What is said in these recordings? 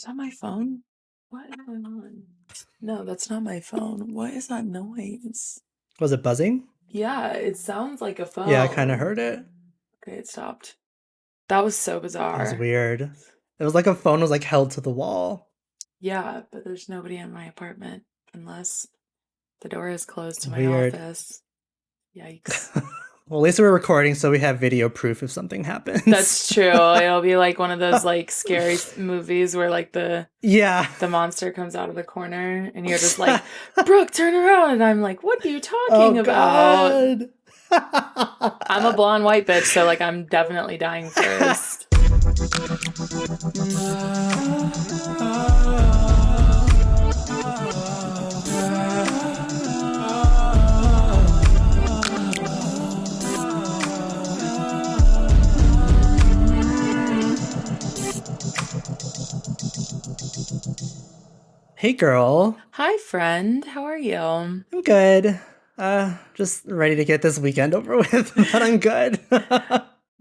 Is that my phone? What is going on? No, that's not my phone. What is that noise? Was it buzzing? Yeah, it sounds like a phone. Yeah, I kind of heard it. Okay, it stopped. That was so That was bizarre. weird. It was like a phone was like held to the wall. Yeah, but there's nobody in my apartment unless the door is closed to my Weird. office. Yikes. Well, at least we're recording, so we have video proof if something happens. That's true. It'll be like one of those like scary movies where like the monster comes out of the corner and you're just like, Brooke, turn around. And I'm like, what are you talking about? God. I'm a blonde white bitch, so like I'm definitely dying first. Hey girl. Hi friend, how are you? I'm good. Just ready to get this weekend over with, but I'm good.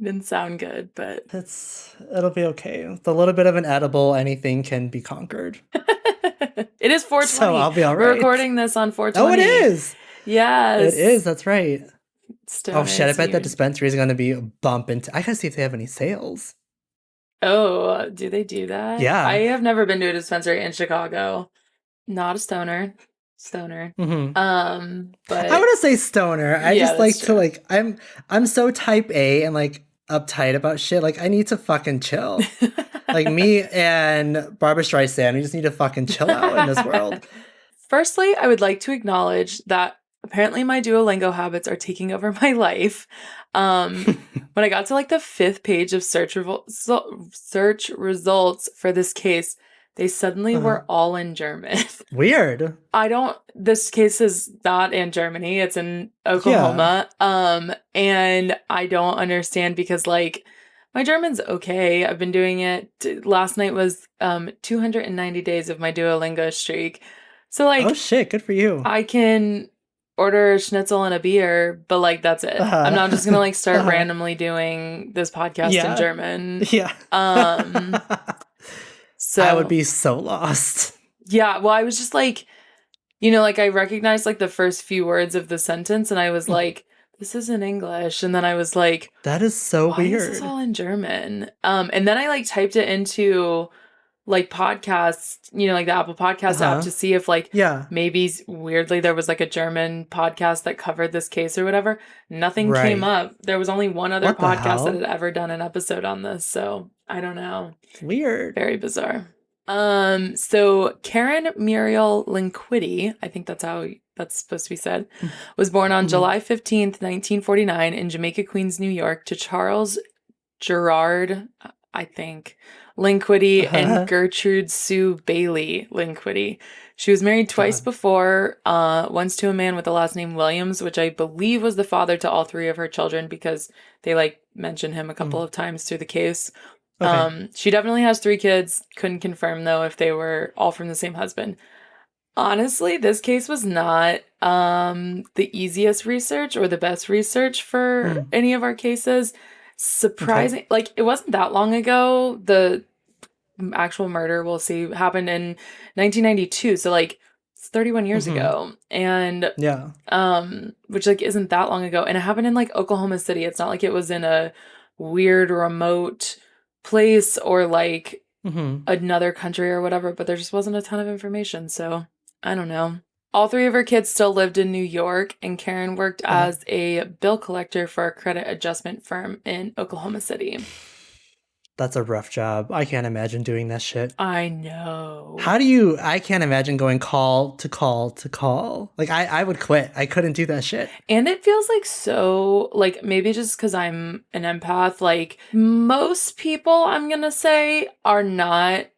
Didn't sound good, but it'll be okay. With a little bit of an edible, anything can be conquered. It is 420. So I'll be all right. We're recording this on 420. Oh, it is. Yes. It is. That's right. Oh shit! I bet that dispensary is going to be a bump into. I gotta see if they have any sales. Oh, do they do that? Yeah. I have never been to a dispensary in Chicago. Not a stoner. Mm-hmm. But I want to say stoner. I just like true. to like. I'm so type A and like uptight about shit. Like I need to fucking chill. Like me and Barbara Streisand, we just need to fucking chill out in this world. Firstly, I would like to acknowledge that apparently my Duolingo habits are taking over my life. When I got to like the 5th page of search results for this case, they suddenly were all in German. Weird. This case is not in Germany. It's in Oklahoma. Yeah. And I don't understand because like my German's okay. I've been doing it. Last night was 290 days of my Duolingo streak. So like, oh shit, good for you. I can order a schnitzel and a beer, but like that's it. I'm not just gonna like start randomly doing this podcast in German. Yeah. So I would be so lost. Yeah, well, I was just like, like I recognized like the first few words of the sentence, and I was like, this is in English, and then I was like, that is so why weird. Is this all in German? And then I like typed it into like podcasts, like the Apple Podcast app to see if like maybe weirdly there was like a German podcast that covered this case or whatever. Nothing came up. There was only one other podcast that had ever done an episode on this, so I don't know. Weird. Very bizarre. So Caren Muriel Linquity, I think that's how that's supposed to be said, was born on July 15th, 1949 in Jamaica, Queens, New York to Charles Gerard, I think, Linquity and Gertrude Sue Bailey Linquity. She was married twice before, once to a man with the last name Williams, which I believe was the father to all 3 of her children because they like mention him a couple of times through the case. Okay. She definitely has 3 kids. Couldn't confirm though if they were all from the same husband. Honestly, this case was not the easiest research or the best research for any of our cases. Surprising, like it wasn't that long ago. The actual murder, we'll see, happened in 1992. So like it's 31 years ago, and which like isn't that long ago, and it happened in like Oklahoma City. It's not like it was in a weird remote place or like another country or whatever, but there just wasn't a ton of information, so I don't know. All 3 of her kids still lived in New York, and Caren worked as a bill collector for a credit adjustment firm in Oklahoma City. That's a rough job. I can't imagine doing that shit. I know. I can't imagine going call to call to call. Like, I would quit. I couldn't do that shit. And it feels like so, like, maybe just because I'm an empath, like, most people, I'm gonna say, are not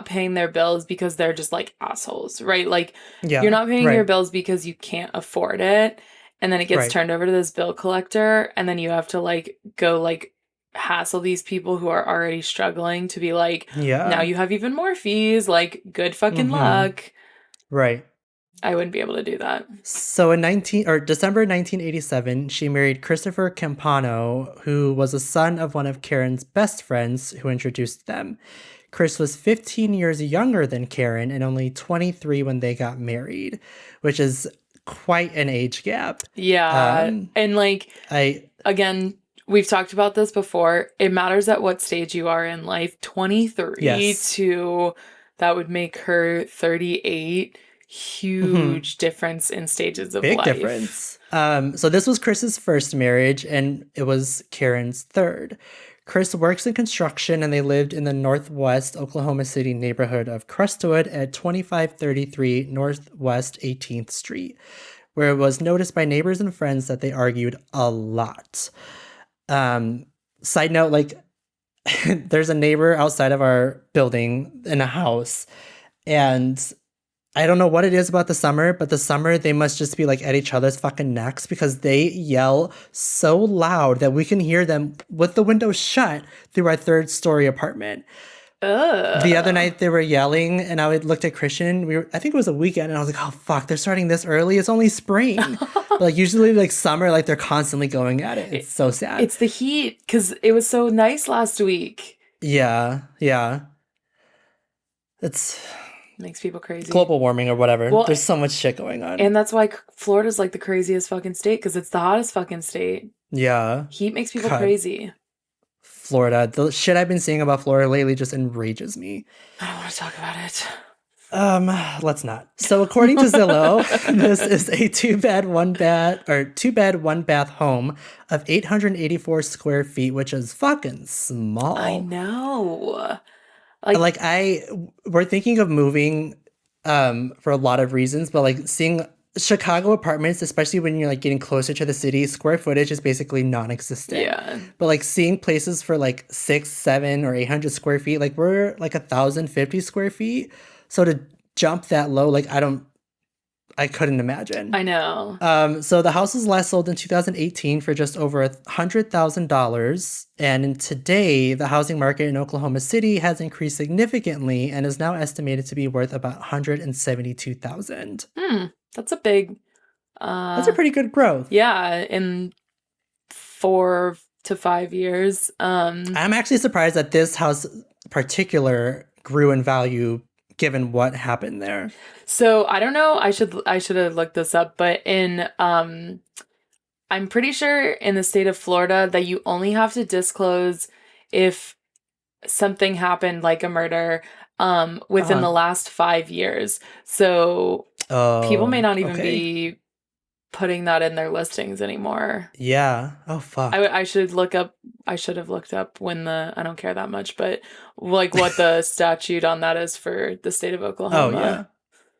paying their bills because they're just, like, assholes, right? Like, you're not paying your bills because you can't afford it, and then it gets turned over to this bill collector, and then you have to, like, go, like, hassle these people who are already struggling to be like, now you have even more fees, like, good fucking luck. Right. I wouldn't be able to do that. So in December 1987, she married Christopher Campano, who was a son of one of Caren's best friends who introduced them. Chris was 15 years younger than Caren and only 23 when they got married, which is quite an age gap. Yeah. And like, I again, we've talked about this before. It matters at what stage you are in life. 23 Yes. to that would make her 38. Huge difference in stages of big life. difference. So this was Chris's first marriage, and it was Karen's third. Chris works in construction, and they lived in the northwest Oklahoma City neighborhood of Crestwood at 2533 Northwest 18th Street, where it was noticed by neighbors and friends that they argued a lot. Side note, like, there's a neighbor outside of our building in a house, and I don't know what it is about the summer, but the summer they must just be like at each other's fucking necks because they yell so loud that we can hear them with the windows shut through our third-story apartment. The other night they were yelling, and I looked at Christian. I think it was a weekend, and I was like, "Oh fuck, they're starting this early. It's only spring." But, like, usually, like, summer, like, they're constantly going at it. It's so sad. It's the heat because it was so nice last week. Yeah. It's makes people crazy. Global warming or whatever. Well, there's so much shit going on. And that's why Florida's like the craziest fucking state because it's the hottest fucking state. Yeah. Heat makes people crazy. Florida. The shit I've been seeing about Florida lately just enrages me. I don't want to talk about it. Let's not. So according to Zillow, this is a two bed, one bath home of 884 square feet, which is fucking small. I know. We're thinking of moving for a lot of reasons, but like seeing Chicago apartments, especially when you're like getting closer to the city, square footage is basically non-existent. Yeah. But like seeing places for like 600, 700, or 800 square feet, like we're like 1,050 square feet. So to jump that low, like I couldn't imagine. I know. So the house was last sold in 2018 for just over $100,000. And today, the housing market in Oklahoma City has increased significantly and is now estimated to be worth about $172,000. That's a big... that's a pretty good growth. Yeah, in 4 to 5 years. I'm actually surprised that this house particular grew in value given what happened there. So I don't know. I should have looked this up, but I'm pretty sure in the state of Florida that you only have to disclose if something happened like a murder within the last 5 years. So people may not even be putting that in their listings anymore. Yeah. Oh fuck. I should have looked up when I don't care that much, but like what the statute on that is for the state of Oklahoma. Oh yeah.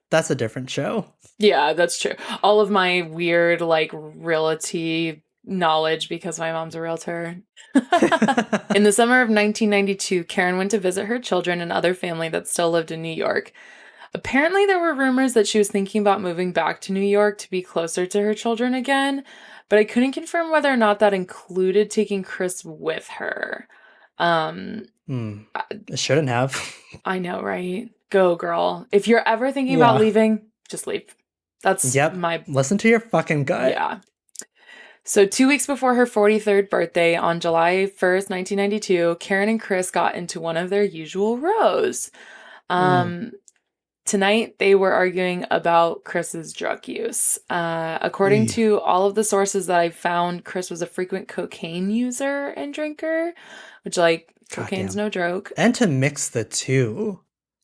That's a different show. Yeah, that's true. All of my weird like realty knowledge because my mom's a realtor. In the summer of 1992, Caren went to visit her children and other family that still lived in New York. Apparently, there were rumors that she was thinking about moving back to New York to be closer to her children again, but I couldn't confirm whether or not that included taking Chris with her. It shouldn't have. I know, right? Go, girl. If you're ever thinking about leaving, just leave. That's listen to your fucking gut. Yeah. So 2 weeks before her 43rd birthday, on July 1st, 1992, Caren and Chris got into one of their usual rows. Tonight, they were arguing about Chris's drug use. According to all of the sources that I found, Chris was a frequent cocaine user and drinker, which, like, cocaine's no joke. And to mix the two.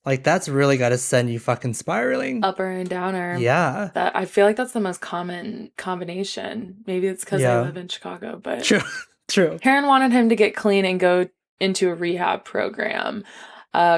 Like, that's really got to send you fucking spiraling. Upper and downer. Yeah. I feel like that's the most common combination. Maybe it's because I live in Chicago, but... True. Caren wanted him to get clean and go into a rehab program.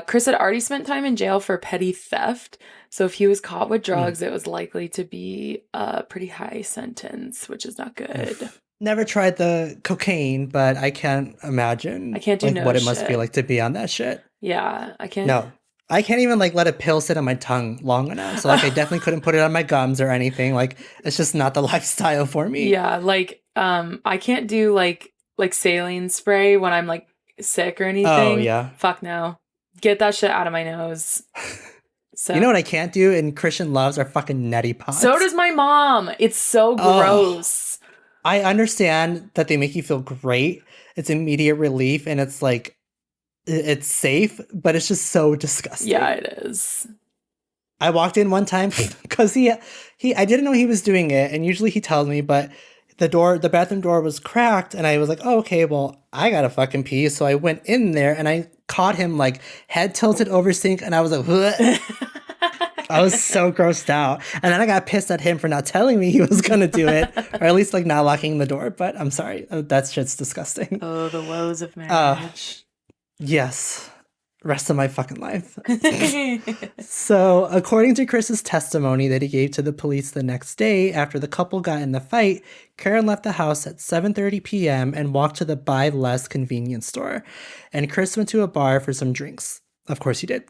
Chris had already spent time in jail for petty theft, so if he was caught with drugs, it was likely to be a pretty high sentence, which is not good. Never tried the cocaine, but I can't imagine. I can't do what it must feel like to be on that shit. Yeah, I can't. No, I can't even like let a pill sit on my tongue long enough. So like, I definitely couldn't put it on my gums or anything. Like, it's just not the lifestyle for me. Yeah, like I can't do like saline spray when I'm like sick or anything. Oh yeah, fuck no. Get that shit out of my nose. So. You know what I can't do? And Christian loves are fucking neti pots. So does my mom. It's so gross. I understand that they make you feel great. It's immediate relief. And it's like, it's safe, but it's just so disgusting. Yeah, it is. I walked in one time because I didn't know he was doing it, and usually he tells me, but the bathroom door was cracked, and I was like, oh, okay, well, I gotta fucking pee. So I went in there and I caught him like head tilted over sink, and I was like, "Bleh." I was so grossed out. And then I got pissed at him for not telling me he was gonna do it, or at least like not locking the door. But I'm sorry, that shit's disgusting. Oh, the woes of marriage. Yes. Rest of my fucking life. So, according to Chris's testimony that he gave to the police the next day after the couple got in the fight, Caren left the house at 7:30 p.m. and walked to the Buy Less convenience store. And Chris went to a bar for some drinks. Of course he did.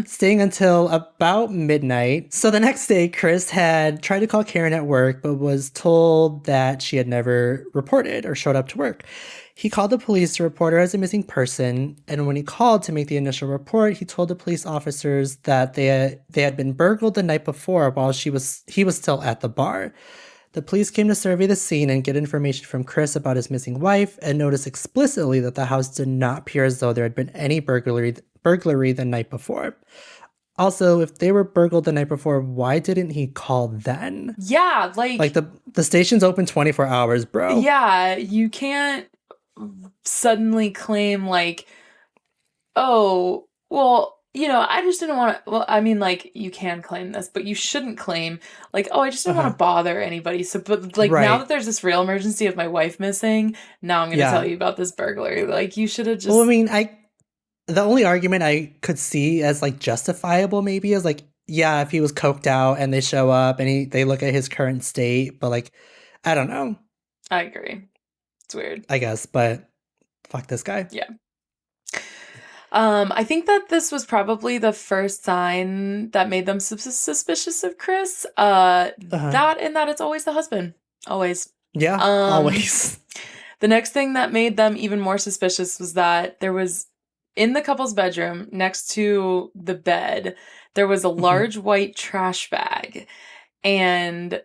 Staying until about midnight. So the next day, Chris had tried to call Caren at work, but was told that she had never reported or showed up to work. He called the police to report her as a missing person, and when he called to make the initial report, he told the police officers that they had been burgled the night before while he was still at the bar. The police came to survey the scene and get information from Chris about his missing wife, and noticed explicitly that the house did not appear as though there had been any burglary the night before. Also, if they were burgled the night before, why didn't he call then? Yeah, Like the station's open 24 hours, bro. Yeah, you can't suddenly claim like, oh, well, I just didn't want to. Well, I mean, like, you can claim this, but you shouldn't claim like, oh, I just didn't want to bother anybody. So, but like now that there's this real emergency of my wife missing, now I'm going to tell you about this burglary. Like, you should have just. Well, I mean, the only argument I could see as like justifiable maybe is like, yeah, if he was coked out and they show up and they look at his current state, but like, I don't know. I agree. It's weird. I guess, but fuck this guy. Yeah. I think that this was probably the first sign that made them suspicious of Chris. That and that it's always the husband. Always. Yeah, always. The next thing that made them even more suspicious was that there was, in the couple's bedroom, next to the bed, there was a large white trash bag. And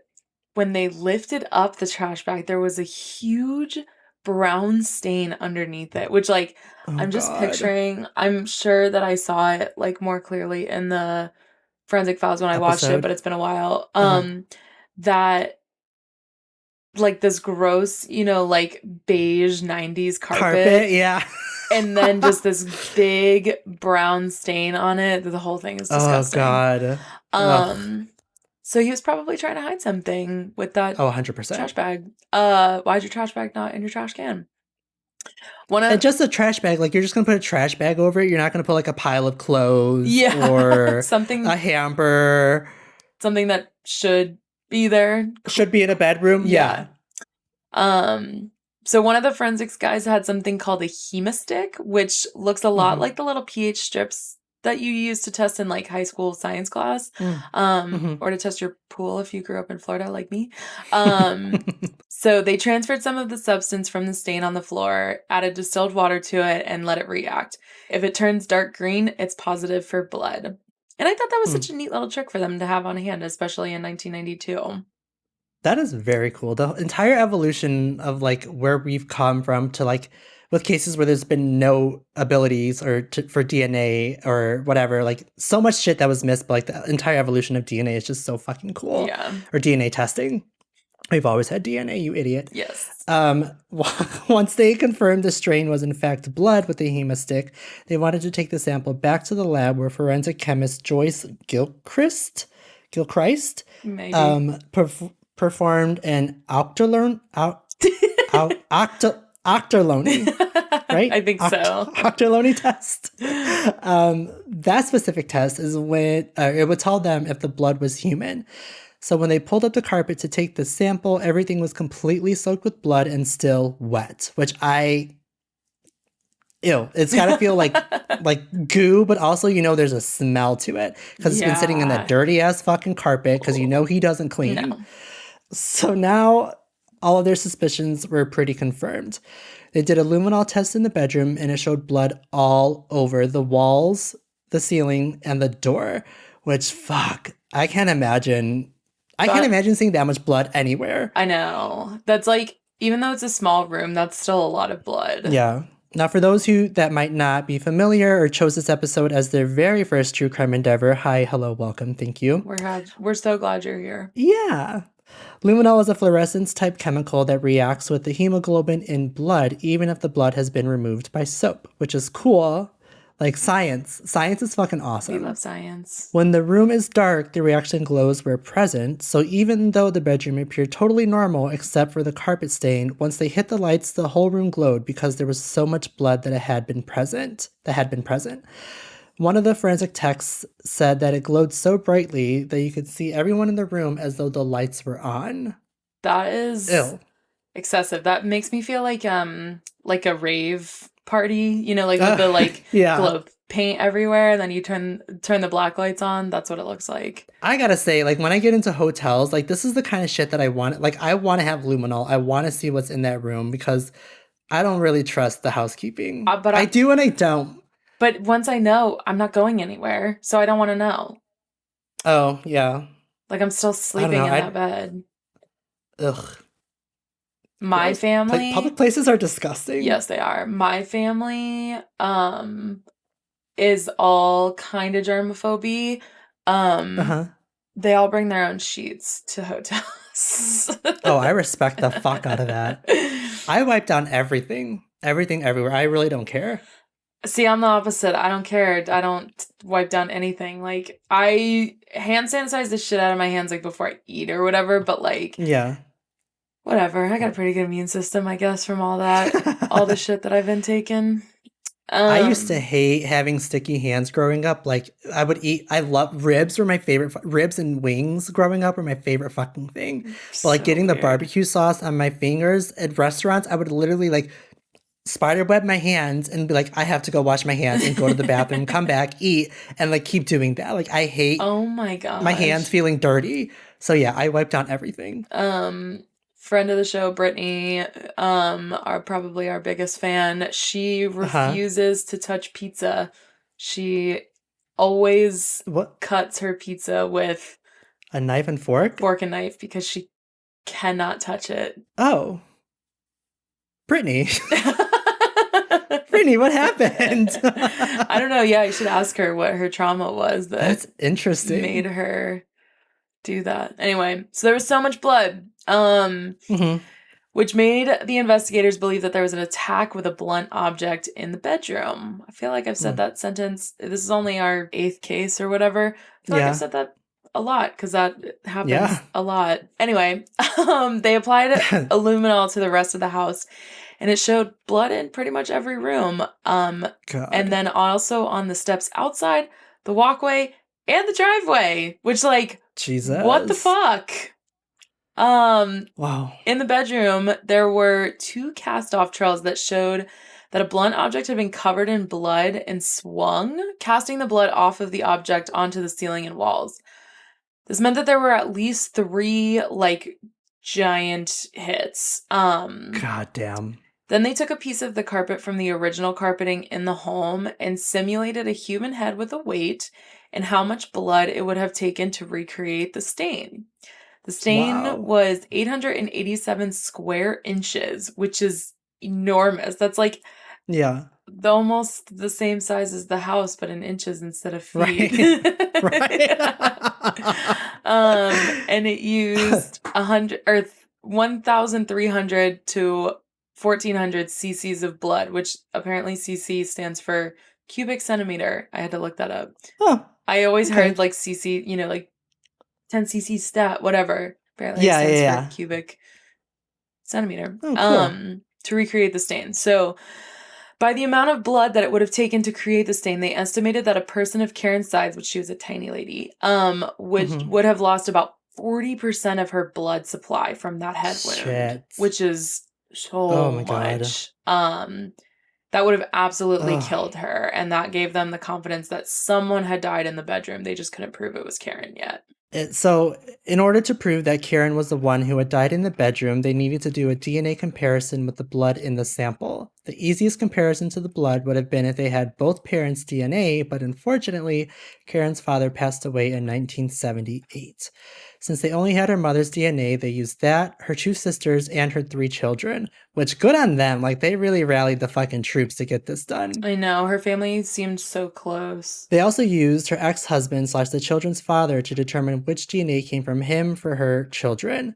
when they lifted up the trash bag, there was a huge brown stain underneath it, which like I'm just picturing. I'm sure that I saw it like more clearly in the Forensic Files when I watched it, but it's been a while. That like this gross, like beige 90s carpet. Yeah. And then just this big brown stain on it. The whole thing is disgusting. Oh God. So he was probably trying to hide something with that 100%. trash bag. Why's your trash bag not in your trash can? And just a trash bag, like you're just gonna put a trash bag over it. You're not gonna put like a pile of clothes or something, a hamper, something that should be there. Should be in a bedroom. Yeah. So one of the forensics guys had something called a hemistick, which looks a lot like the little pH strips that you use to test in like high school science class, or to test your pool if you grew up in Florida like me. So they transferred some of the substance from the stain on the floor, added distilled water to it, and let it react. If it turns dark green, it's positive for blood. And I thought that was such a neat little trick for them to have on hand, especially in 1992. That is very cool. The entire evolution of like where we've come from to like with cases where there's been no abilities or for DNA or whatever, like so much shit that was missed, but like the entire evolution of DNA is just so fucking cool. Yeah. Or DNA testing. We've always had DNA, you idiot. Yes. Once they confirmed the strain was in fact blood with the hemistick, they wanted to take the sample back to the lab where forensic chemist Joyce Gilchrist Maybe. Performed an octolone, right? I think so. Octolone test. That specific test is when it would tell them if the blood was human. So when they pulled up the carpet to take the sample, everything was completely soaked with blood and still wet, which it's got to feel like goo, but also, there's a smell to it because it's been sitting in that dirty ass fucking carpet because he doesn't clean it. So now all of their suspicions were pretty confirmed. They did a luminol test in the bedroom and it showed blood all over the walls, the ceiling, and the door, which fuck, I can't imagine seeing that much blood anywhere. I know. That's like, even though it's a small room, that's still a lot of blood. Yeah. Now, for those who that might not be familiar or chose this episode as their very first true crime endeavor, hi, hello, welcome, thank you. We're so glad you're here. Yeah. Luminol is a fluorescence type chemical that reacts with the hemoglobin in blood, even if the blood has been removed by soap, which is cool. Like science. Science is fucking awesome. We love science. When the room is dark, the reaction glows where present, so even though the bedroom appeared totally normal except for the carpet stain, once they hit the lights, the whole room glowed because there was so much blood that had been present. One of the forensic techs said that it glowed so brightly that you could see everyone in the room as though the lights were on. That is excessive. That makes me feel like a rave party, like with the glow paint everywhere, and then you turn the black lights on. That's what it looks like. I gotta say, like, when I get into hotels, like, this is the kind of shit that I want. Like, I want to have luminol. I want to see what's in that room because I don't really trust the housekeeping. But I do and I don't. But once I know, I'm not going anywhere, so I don't want to know. Oh, yeah. Like, I'm still sleeping in that bed. Ugh. My family... Public places are disgusting. Yes, they are. My family is all kind of germophobe. They all bring their own sheets to hotels. Oh, I respect the fuck out of that. I wipe down everything. Everything everywhere. I really don't care. See, I'm the opposite. I don't care. I don't wipe down anything. Like, I hand sanitize the shit out of my hands, like, before I eat or whatever, but, like... Yeah. Whatever. I got a pretty good immune system, I guess, from all that. All the shit that I've been taking. I used to hate having sticky hands growing up. Like, I love ribs were my favorite. Ribs and wings growing up were my favorite fucking thing. But, like, getting the barbecue sauce on my fingers at restaurants, I would literally, like... spiderweb my hands and be like, I have to go wash my hands and go to the bathroom, come back, eat, and like keep doing that. Like, I hate oh my god my hands feeling dirty. So yeah, I wiped down everything. Friend of the show, Brittany, are probably our biggest fan. She refuses to touch pizza. She always cuts her pizza with a knife and fork and knife because she cannot touch it. Oh, Brittany. Brittany, what happened? I don't know. Yeah, you should ask her what her trauma was that's interesting. Made her do that. Anyway, so there was so much blood, which made the investigators believe that there was an attack with a blunt object in the bedroom. I feel like I've said that sentence. This is only our 8th case or whatever. I feel like I've said that a lot because that happens a lot. Anyway, they applied luminol to the rest of the house. And it showed blood in pretty much every room. And then also on the steps outside, the walkway, and the driveway. Which, like, Jesus. What the fuck? Wow. In the bedroom, there were 2 cast-off trails that showed that a blunt object had been covered in blood and swung, casting the blood off of the object onto the ceiling and walls. This meant that there were at least 3, like, giant hits. God damn. Then they took a piece of the carpet from the original carpeting in the home and simulated a human head with a weight and how much blood it would have taken to recreate the stain. The stain was 887 square inches, which is enormous. That's like almost the same size as the house, but in inches instead of feet. And it used 1,300 to 1,400 cc's of blood, which apparently cc stands for cubic centimeter. I had to look that up. Oh, I always heard like cc, like 10 cc stat, whatever. Apparently it stands for cubic centimeter. Oh, cool. To recreate the stain. So by the amount of blood that it would have taken to create the stain, they estimated that a person of Karen's size, which she was a tiny lady, would have lost about 40% of her blood supply from that head wound, which is so much. That would have absolutely killed her, and that gave them the confidence that someone had died in the bedroom. They just couldn't prove it was Caren yet. So, in order to prove that Caren was the one who had died in the bedroom, they needed to do a DNA comparison with the blood in the sample. The easiest comparison to the blood would have been if they had both parents' DNA, but unfortunately, Karen's father passed away in 1978. Since they only had her mother's DNA, they used that, her two sisters, and her 3 children. Which, good on them. Like, they really rallied the fucking troops to get this done. I know. Her family seemed so close. They also used her ex-husband / the children's father to determine which DNA came from him for her children.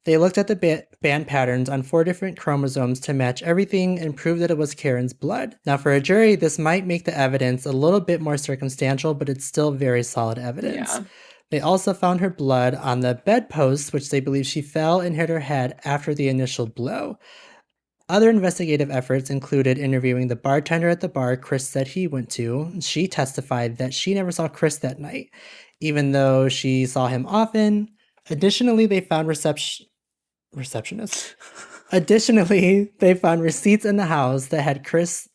They looked at the band patterns on 4 different chromosomes to match everything and prove that it was Karen's blood. Now, for a jury, this might make the evidence a little bit more circumstantial, but it's still very solid evidence. Yeah. They also found her blood on the bedpost, which they believe she fell and hit her head after the initial blow. Other investigative efforts included interviewing the bartender at the bar Chris said he went to. She testified that she never saw Chris that night, even though she saw him often. Additionally, they found receptionists. Additionally, they found receipts in the house that Chris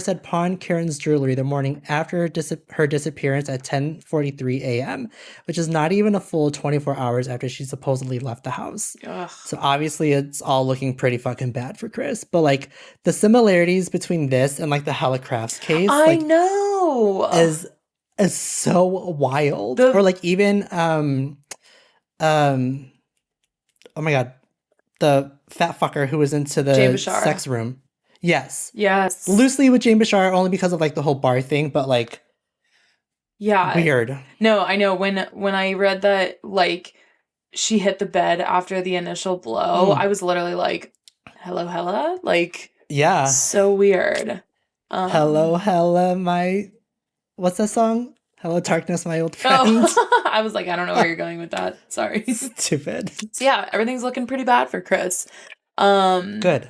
had pawned Karen's jewelry the morning after her disappearance at 10:43 a.m., which is not even a full 24 hours after she supposedly left the house. Ugh. So obviously it's all looking pretty fucking bad for Chris. But like the similarities between this and like the Hella Crafts case, I know, is so wild. Or like even oh my god, the fat fucker who was into the sex room. Yes. Loosely with Jane Bashar, only because of like the whole bar thing, but like, yeah, weird. No, I know. When I read that, like, she hit the bed after the initial blow, I was literally like, hello, Hella? Like, yeah. So weird. Hello, Hella, my... What's that song? Hello, darkness, my old friend. Oh, I was like, I don't know where you're going with that. Sorry. Stupid. So yeah, everything's looking pretty bad for Chris. Good.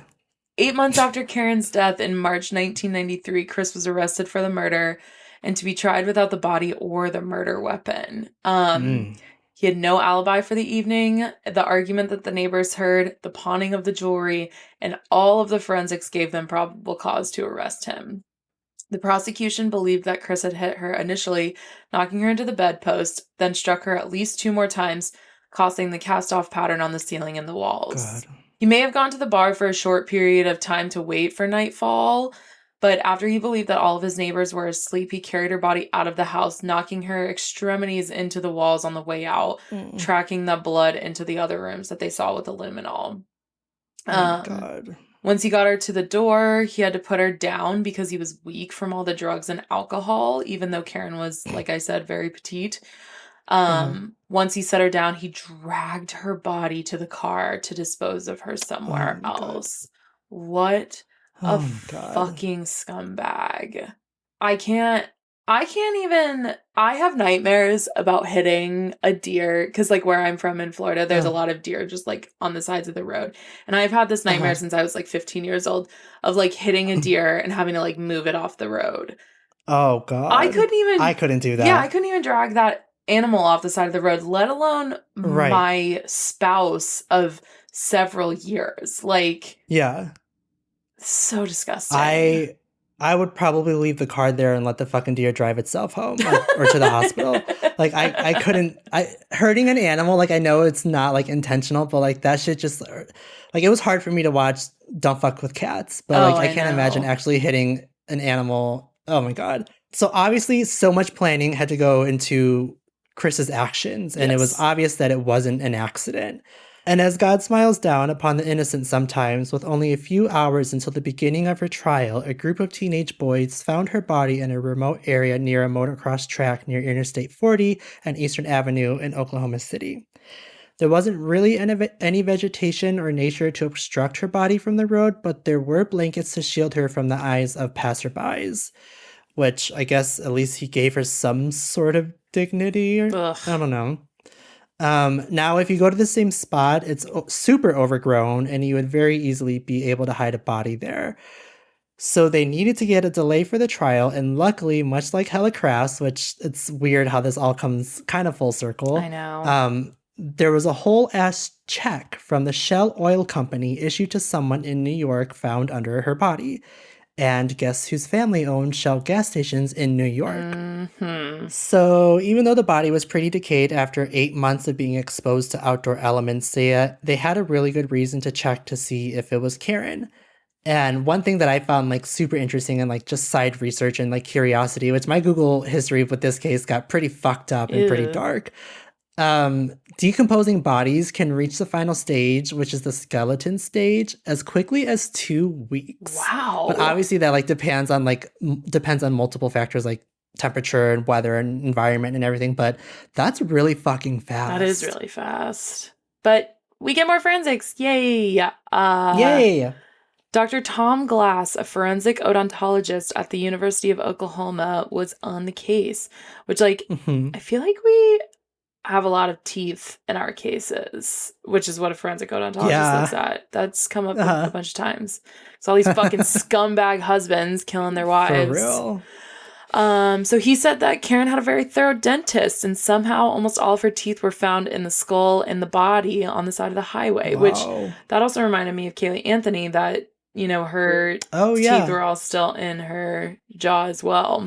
8 months after Karen's death in March 1993, Chris was arrested for the murder and to be tried without the body or the murder weapon. He had no alibi for the evening. The argument that the neighbors heard, the pawning of the jewelry, and all of the forensics gave them probable cause to arrest him. The prosecution believed that Chris had hit her initially, knocking her into the bedpost, then struck her at least 2 more times, causing the cast-off pattern on the ceiling and the walls. God. He may have gone to the bar for a short period of time to wait for nightfall, but after he believed that all of his neighbors were asleep, he carried her body out of the house, knocking her extremities into the walls on the way out, tracking the blood into the other rooms that they saw with the luminol. Oh, God. Once he got her to the door, he had to put her down because he was weak from all the drugs and alcohol, even though Caren was, like I said, very petite. Once he set her down, he dragged her body to the car to dispose of her somewhere else. God. What a fucking scumbag. I have nightmares about hitting a deer because like where I'm from in Florida, there's a lot of deer just like on the sides of the road. And I've had this nightmare since I was like 15 years old of like hitting a deer and having to like move it off the road. Oh, God. I couldn't do that. Yeah, I couldn't even drag that animal off the side of the road, let alone my spouse of several years. Like, yeah, so disgusting. I would probably leave the car there and let the fucking deer drive itself home or to the hospital. Like I couldn't, hurting an animal, like I know it's not like intentional, but like that shit just, like it was hard for me to watch Don't Fuck with Cats, but like I can't imagine actually hitting an animal. Oh my God. So obviously so much planning had to go into Chris's actions, and it was obvious that it wasn't an accident. And as God smiles down upon the innocent sometimes, with only a few hours until the beginning of her trial, a group of teenage boys found her body in a remote area near a motocross track near Interstate 40 and Eastern Avenue in Oklahoma City. There wasn't really any vegetation or nature to obstruct her body from the road, but there were blankets to shield her from the eyes of passerbys, which I guess at least he gave her some sort of dignity, or I don't know. Now, if you go to the same spot, it's super overgrown, and you would very easily be able to hide a body there. So they needed to get a delay for the trial, and luckily, much like Hella Crafts, which it's weird how this all comes kind of full circle. I know. There was a whole-ass check from the Shell Oil Company issued to someone in New York found under her body. and guess whose family owned Shell gas stations in New York. Mm-hmm. So even though the body was pretty decayed after 8 months of being exposed to outdoor elements, they had a really good reason to check to see if it was Caren. And one thing that I found like super interesting and like just side research and like curiosity, which my Google history with this case got pretty fucked up and pretty Ew. dark. Decomposing bodies can reach the final stage, which is the skeleton stage, as quickly as 2 weeks. Wow. But obviously that like depends on multiple factors like temperature and weather and environment and everything. But that's really fucking fast. That is really fast. But we get more forensics. Yay. Yay! Dr. Tom Glass, a forensic odontologist at the University of Oklahoma, was on the case, which, like, I feel like we have a lot of teeth in our cases, which is what a forensic odontologist looks at. That's come up a bunch of times. So all these fucking scumbag husbands killing their wives. For real. So he said that Caren had a very thorough dentist, and somehow almost all of her teeth were found in the skull and the body on the side of the highway, which that also reminded me of Kaylee Anthony, that, you know, her teeth were all still in her jaw as well.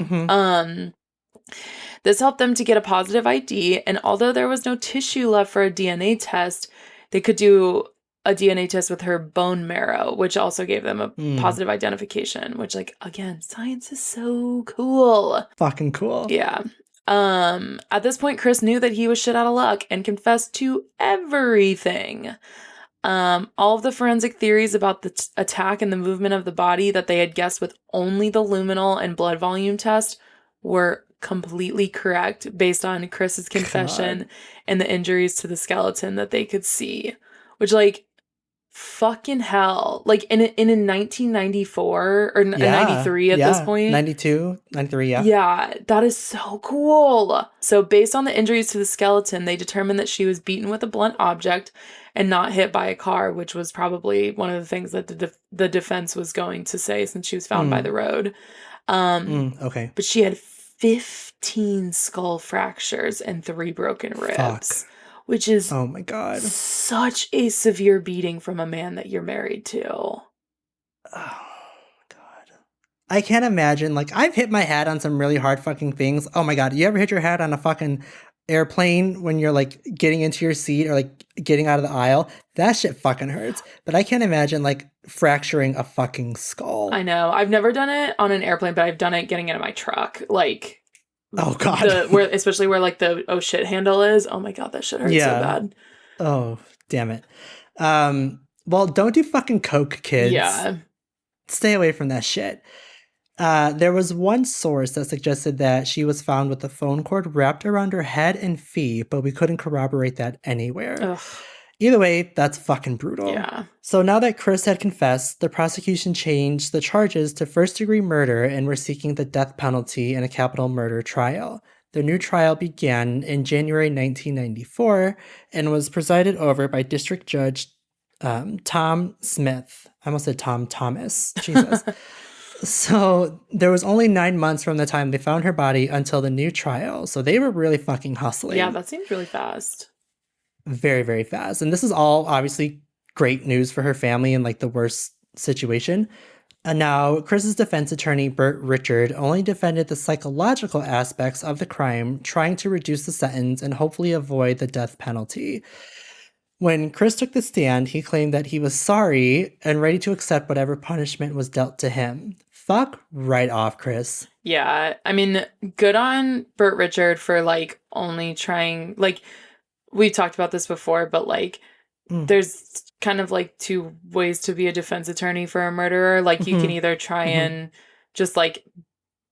This helped them to get a positive ID, and although there was no tissue left for a DNA test, they could do a DNA test with her bone marrow, which also gave them a positive identification, which, like, again, science is so cool. Fucking cool. Yeah. At this point, Chris knew that he was shit out of luck and confessed to everything. All of the forensic theories about the attack and the movement of the body that they had guessed with only the luminal and blood volume test were completely correct based on Chris's confession and the injuries to the skeleton that they could see. Which, like, fucking hell. Like, in 1994 or 93 at this point. 92, 93, yeah. Yeah, that is so cool. So based on the injuries to the skeleton, they determined that she was beaten with a blunt object and not hit by a car, which was probably one of the things that the defense was going to say since she was found by the road. Okay. But she had 15 skull fractures and 3 broken ribs. Which is, oh my God, such a severe beating from a man that you're married to. Oh God. I can't imagine. Like, I've hit my head on some really hard fucking things. Oh my God. You ever hit your head on a fucking airplane when you're like getting into your seat or like getting out of the aisle? That shit fucking hurts. But I can't imagine like fracturing a fucking skull. I know. I've never done it on an airplane, but I've done it getting into my truck. Like, oh God. Especially where like the oh shit handle is. Oh my God, that shit hurts so bad. Oh, damn it. Well, don't do fucking coke, kids. Yeah. Stay away from that shit. There was one source that suggested that she was found with a phone cord wrapped around her head and feet, but we couldn't corroborate that anywhere. Ugh. Either way, that's fucking brutal. Yeah. So now that Chris had confessed, the prosecution changed the charges to first-degree murder and were seeking the death penalty in a capital murder trial. The new trial began in January 1994 and was presided over by District Judge Tom Smith. I almost said Tom Thomas. Jesus. So there was only 9 months from the time they found her body until the new trial. So they were really fucking hustling. Yeah, that seems really fast. Very, very fast. And this is all obviously great news for her family in like the worst situation. And now Chris's defense attorney, Burt Richard, only defended the psychological aspects of the crime, trying to reduce the sentence and hopefully avoid the death penalty. When Chris took the stand, he claimed that he was sorry and ready to accept whatever punishment was dealt to him. Fuck right off, Chris. Yeah, I mean, good on Burt Richard for like only trying, like, we've talked about this before, but like there's kind of like 2 ways to be a defense attorney for a murderer. Like you can either try and just like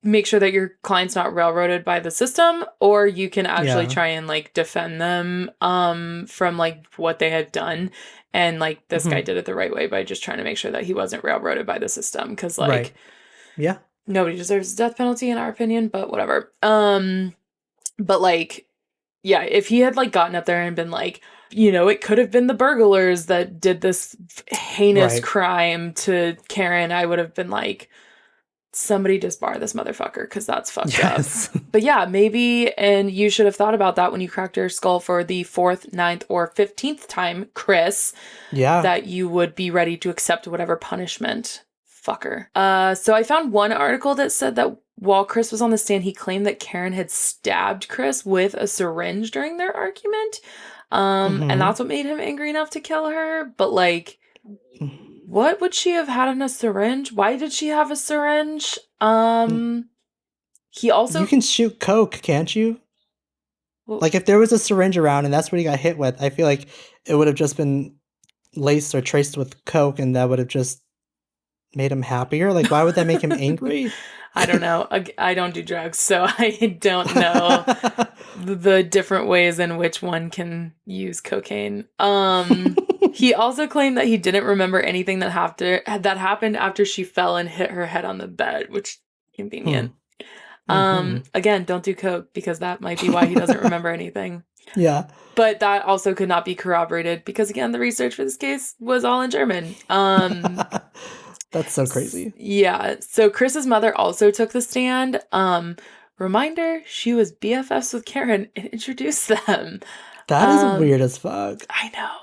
make sure that your client's not railroaded by the system, or you can actually try and like defend them from like what they had done. And like this guy did it the right way by just trying to make sure that he wasn't railroaded by the system, because like nobody deserves a death penalty in our opinion, but whatever. But like, yeah, if he had like gotten up there and been like, you know, it could have been the burglars that did this heinous crime to Caren, I would have been like, somebody disbar this motherfucker, because that's fucked up. But yeah, maybe, and you should have thought about that when you cracked your skull for the 4th, 9th, or 15th time, Chris. Yeah. That you would be ready to accept whatever punishment Fucker. So I found one article that said that while Chris was on the stand, he claimed that Caren had stabbed Chris with a syringe during their argument. And that's what made him angry enough to kill her. But, like, what would she have had in a syringe? Why did she have a syringe? He also... You can shoot coke, can't you? Well, like, if there was a syringe around and that's what he got hit with, I feel like it would have just been laced or traced with coke, and that would have just made him happier. Like, why would that make him angry? I don't know. I don't do drugs, so I don't know the different ways in which one can use cocaine. He also claimed that he didn't remember anything that happened after she fell and hit her head on the bed, which convenient. Again, don't do coke, because that might be why he doesn't remember anything. Yeah. But that also could not be corroborated because, again, the research for this case was all in German. That's so crazy. Yeah. So Chris's mother also took the stand. Reminder, she was BFFs with Caren and introduced them. That is weird as fuck. I know.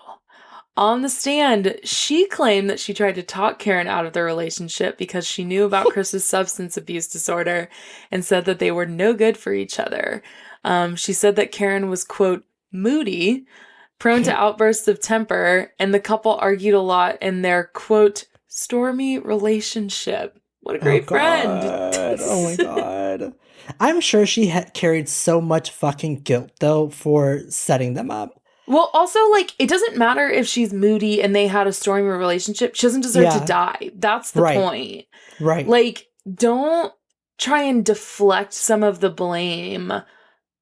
On the stand, she claimed that she tried to talk Caren out of their relationship because she knew about Chris's substance abuse disorder and said that they were no good for each other. She said that Caren was, quote, moody, prone to outbursts of temper, and the couple argued a lot in their, quote, stormy relationship. What a great friend. Oh my God. I'm sure she carried so much fucking guilt, though, for setting them up. Well, also, like, it doesn't matter if she's moody and they had a stormy relationship. She doesn't deserve to die. That's the point. Right. Like, don't try and deflect some of the blame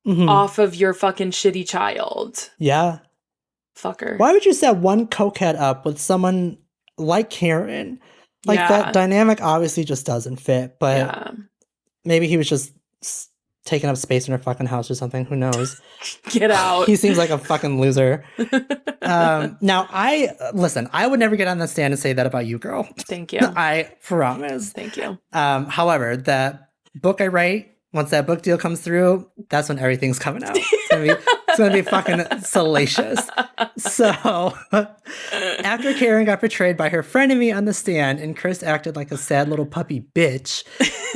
off of your fucking shitty child. Yeah. Fucker. Why would you set one cokehead up with someone like Caren? Like, that dynamic obviously just doesn't fit, but maybe he was just taking up space in her fucking house or something. Who knows? Get out. He seems like a fucking loser. Now, I would never get on the stand and say that about you, girl. Thank you. I promise. Thank you. However, the book I write, once that book deal comes through, that's when everything's coming out. It's gonna be fucking salacious. So, after Caren got betrayed by her frenemy on the stand and Chris acted like a sad little puppy bitch,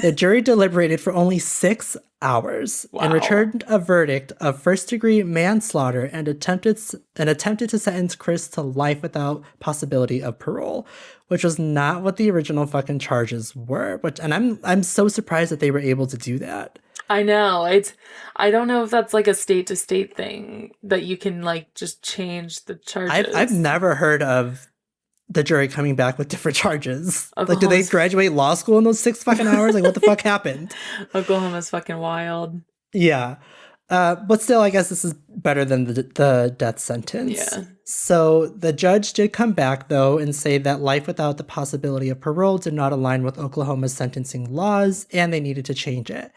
the jury deliberated for only 6 hours and returned a verdict of first-degree manslaughter and attempted to sentence Chris to life without possibility of parole, which was not what the original fucking charges were. And I'm so surprised that they were able to do that. I know. I don't know if that's like a state-to-state thing that you can like just change the charges. I've never heard of the jury coming back with different charges. Like, did they graduate law school in those 6 fucking hours? Like, what the fuck happened? Oklahoma's fucking wild. Yeah. But still, I guess this is better than the death sentence. Yeah. So the judge did come back, though, and say that life without the possibility of parole did not align with Oklahoma's sentencing laws, and they needed to change it.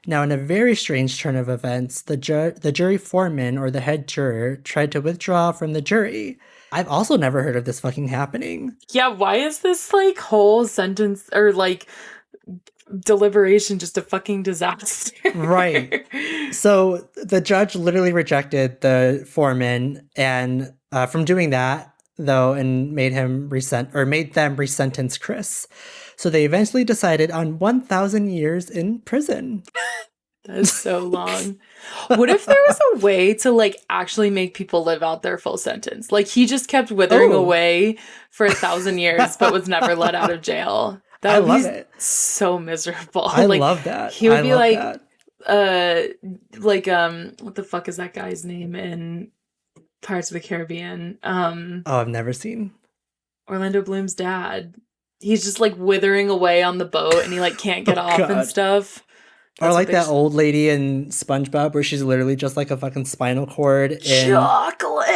Now, in a very strange turn of events, the jury foreman, or the head juror, tried to withdraw from the jury. I've also never heard of this fucking happening. Yeah, why is this, like, whole sentence, or, like, deliberation just a fucking disaster? Right. So the judge literally rejected the foreman and from doing that, though, and made them resentence Chris. So they eventually decided on 1,000 years in prison. That is so long. What if there was a way to, like, actually make people live out their full sentence? Like, he just kept withering away for 1,000 years, but was never let out of jail. I love it. So miserable. I love that. He would be like, what the fuck is that guy's name in Pirates of the Caribbean? I've never seen. Orlando Bloom's dad. He's just like withering away on the boat and he like can't get off and stuff. Or like that old lady in SpongeBob where she's literally just like a fucking spinal cord. Chocolate!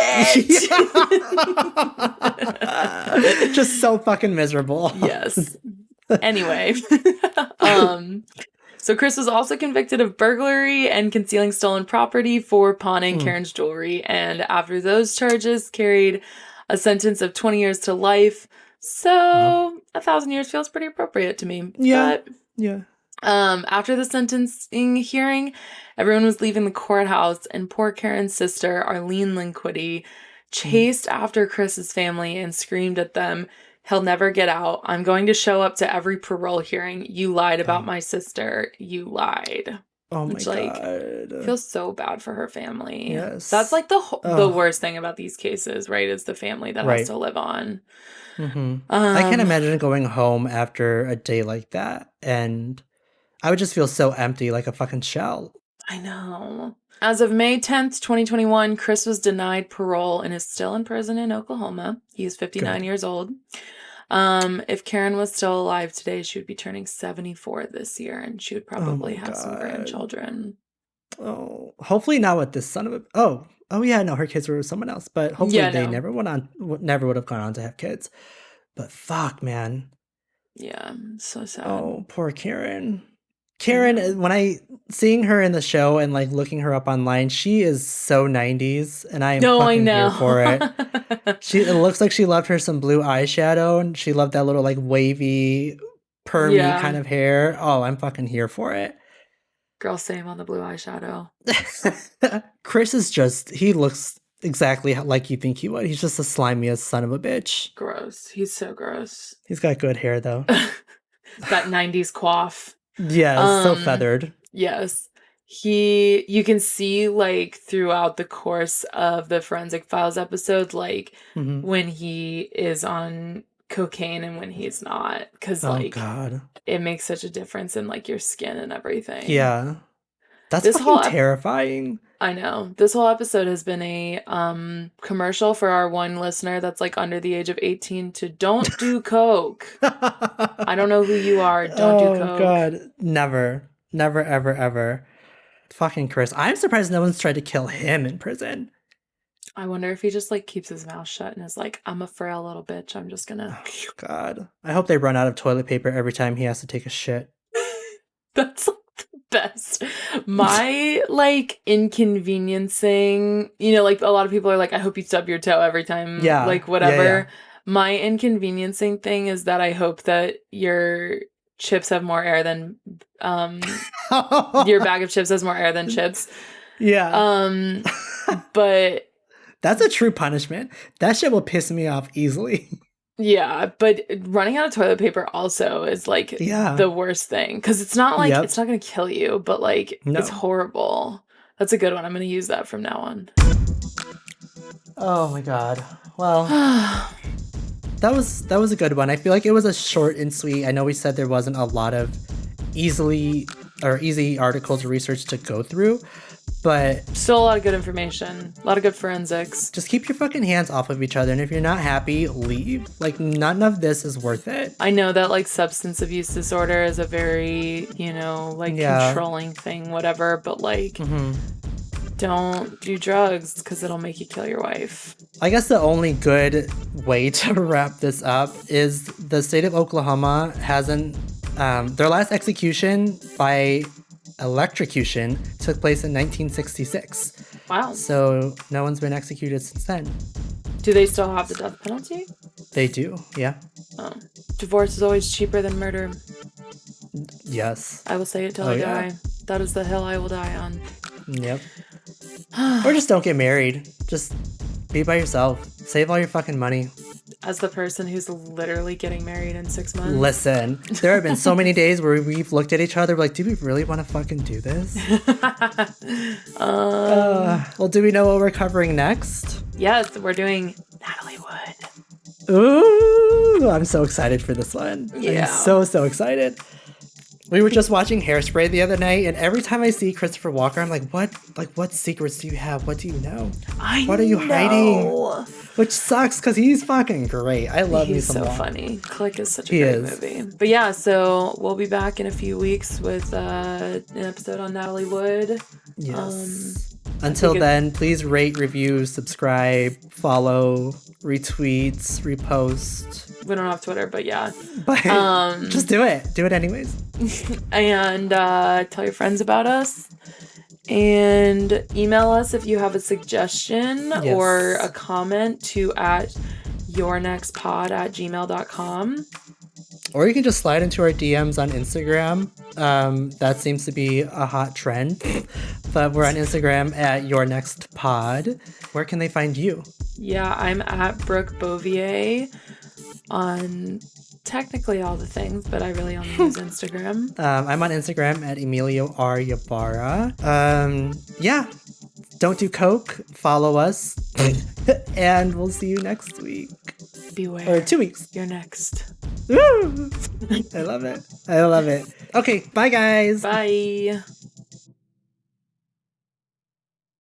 Just so fucking miserable. Yes. Anyway. So Chris was also convicted of burglary and concealing stolen property for pawning Caren's jewelry. And after those charges, carried a sentence of 20 years to life. So 1,000 years feels pretty appropriate to me. Yeah. But, yeah. After the sentencing hearing, everyone was leaving the courthouse, and poor Caren's sister, Arlene Linquity, chased after Chris's family and screamed at them, He'll never get out. I'm going to show up to every parole hearing. You lied about my sister. You lied. Oh my Which, like, God. feels so bad for her family. Yes. That's like the worst thing about these cases, right? Is the family that has to live on. I can't imagine going home after a day like that, and I would just feel so empty, like a fucking shell. I know. As of May 10th, 2021, Chris was denied parole and is still in prison in Oklahoma. He is 59 years old. If Caren was still alive today, she would be turning 74 this year, and she would probably have some grandchildren. Oh, hopefully not with this son of a... Oh yeah, no, her kids were with someone else, but hopefully they never would have gone on to have kids. But fuck, man. Yeah, so sad. Oh, poor Caren. Caren, when seeing her in the show and like looking her up online, she is so 90s, and I am fucking here for it. It looks like she loved her some blue eyeshadow, and she loved that little like wavy, permy kind of hair. Oh, I'm fucking here for it. Girl, same on the blue eyeshadow. Chris is he looks exactly like you think he would. He's just the slimiest son of a bitch. Gross. He's so gross. He's got good hair though. That 90s coif. Yeah, so feathered. Yes. You can see like throughout the course of the Forensic Files episode, like when he is on cocaine and when he's not. Because God. It makes such a difference in like your skin and everything. Yeah. That's fucking terrifying. I know. This whole episode has been a commercial for our one listener that's like under the age of 18 to don't do coke. I don't know who you are. Don't do coke. Oh God. Never. Never, ever, ever. Fucking Chris. I'm surprised no one's tried to kill him in prison. I wonder if he just like keeps his mouth shut and is like, I'm a frail little bitch. I'm just gonna... Oh God. I hope they run out of toilet paper every time he has to take a shit. That's best. My like inconveniencing, like a lot of people are like, I hope you stub your toe every time, like whatever. Yeah. My inconveniencing thing is that I hope that your chips have more air than your bag of chips has more air than chips. Yeah. But that's a true punishment. That shit will piss me off easily. Yeah, but running out of toilet paper also is like the worst thing, because it's not like it's not going to kill you, but like it's horrible. That's a good one. I'm going to use that from now on. Oh my God. Well, that was a good one. I feel like it was a short and sweet. I know we said there wasn't a lot of easy articles or research to go through, but still a lot of good information, a lot of good forensics. Just keep your fucking hands off of each other, and if you're not happy, leave. Like, none of this is worth it. I know that like substance abuse disorder is a very controlling thing, whatever, but like don't do drugs because it'll make you kill your wife. I guess the only good way to wrap this up is the state of Oklahoma hasn't their last execution by electrocution took place in 1966. Wow. So no one's been executed since then. Do they still have the death penalty? They do, yeah. Oh. Divorce is always cheaper than murder. Yes. I will say it till I die. That is the hill I will die on. Yep. Or just don't get married. Just be by yourself. Save all your fucking money. As the person who's literally getting married in 6 months. Listen, there have been so many days where we've looked at each other like, do we really want to fucking do this? Well, do we know what we're covering next? Yes, we're doing Natalie Wood. Ooh, I'm so excited for this one. Yeah. I'm so excited. We were just watching Hairspray the other night, and every time I see Christopher Walker, I'm like, what secrets do you have? What do you know? What are you hiding? Which sucks, because he's fucking great. I love me some Walker. He's so funny. Click is such a great movie. But yeah, so we'll be back in a few weeks with an episode on Natalie Wood. Yes. Until then, please rate, review, subscribe, follow, retweets, repost. We don't have Twitter, but yeah. But just do it. Do it anyways. And tell your friends about us. And email us if you have a suggestion or a comment to @yournextpod@gmail.com. Or you can just slide into our DMs on Instagram. That seems to be a hot trend. But we're on Instagram @yournextpod. Where can they find you? Yeah, I'm @Brooke Bovier. on technically all the things, but I really only use Instagram. I'm on Instagram at Emilio R. Ybarra. Yeah. Don't do coke. Follow us. And we'll see you next week. Beware. Or 2 weeks. You're next. Woo! I love it. I love it. Okay. Bye, guys. Bye.